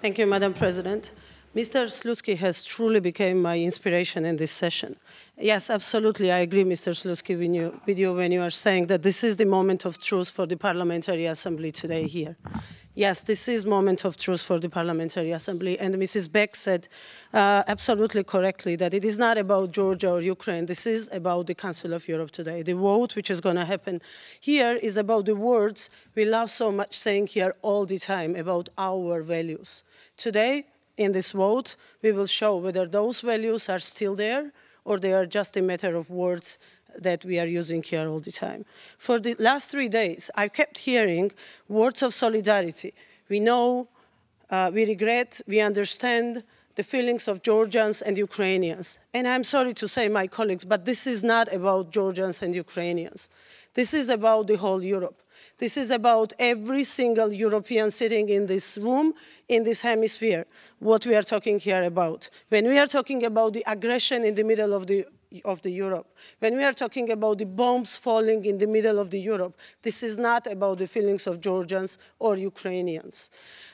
Thank you, Madam President. Mr. Slutsky has truly become my inspiration in this session. Yes, absolutely, I agree, Mr. Slutsky, with you when you are saying that this is the moment of truth for the Parliamentary Assembly today here. Yes, this is moment of truth for the Parliamentary Assembly, and Mrs. Beck said absolutely correctly that it is not about Georgia or Ukraine. This is about the Council of Europe today. The vote which is going to happen here is about the words we love so much saying here all the time about our values. Today, in this vote, we will show whether those values are still there or they are just a matter of words that we are using here all the time. For the last 3 days, I kept hearing words of solidarity. We know, we regret, we understand the feelings of Georgians and Ukrainians. And I'm sorry to say, my colleagues, but this is not about Georgians and Ukrainians. This is about the whole Europe. This is about every single European sitting in this room, in this hemisphere, what we are talking here about. When we are talking about the aggression in the middle of the Europe, when we are talking about the bombs falling in the middle of the Europe, this is not about the feelings of Georgians or Ukrainians.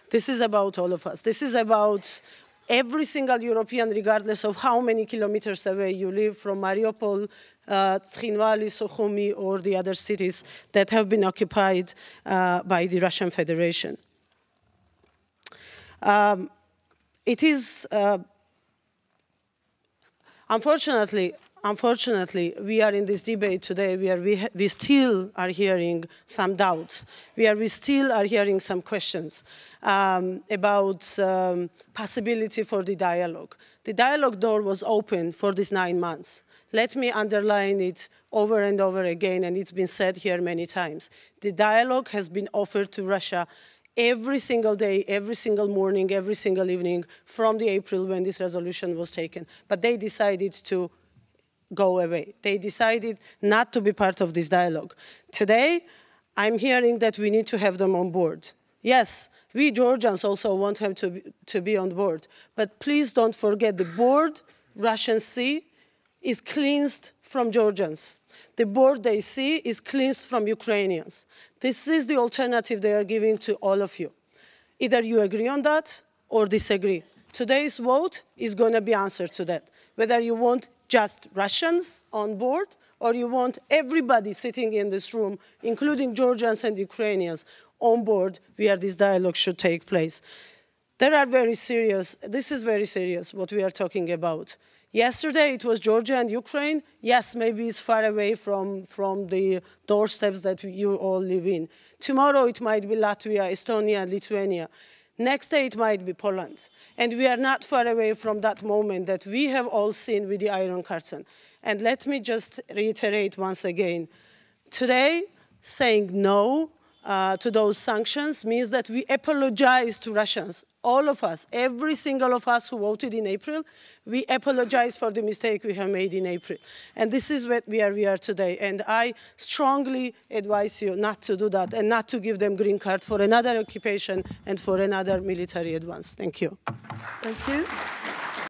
This is about all of us. This is about every single European, regardless of how many kilometers away you live from Mariupol, Tskhinvali, Sukhumi, or the other cities that have been occupied by the Russian Federation. It is, unfortunately, we are in this debate today where we still are hearing some doubts, where we still are hearing some questions about possibility for the dialogue. The dialogue door was open for these 9 months. Let me underline it over and over again, and it's been said here many times. The dialogue has been offered to Russia every single day, every single morning, every single evening from the April when this resolution was taken. But they decided to go away. They decided not to be part of this dialogue. Today, I'm hearing that we need to have them on board. Yes, we Georgians also want them to be on board. But please don't forget the board Russian Sea is cleansed from Georgians. The board they see is cleansed from Ukrainians. This is the alternative they are giving to all of you. Either you agree on that or disagree. Today's vote is going to be answer to that. Whether you want just Russians on board or you want everybody sitting in this room, including Georgians and Ukrainians, on board where this dialogue should take place. This is very serious what we are talking about. Yesterday, it was Georgia and Ukraine. Yes, maybe it's far away from the doorsteps that you all live in. Tomorrow, it might be Latvia, Estonia, Lithuania. Next day, it might be Poland. And we are not far away from that moment that we have all seen with the Iron Curtain. And let me just reiterate once again. Today, saying no to those sanctions means that we apologize to Russians. All of us, every single of us who voted in April, we apologize for the mistake we have made in April. And this is where we are today. And I strongly advise you not to do that and not to give them green card for another occupation and for another military advance. Thank you. Thank you.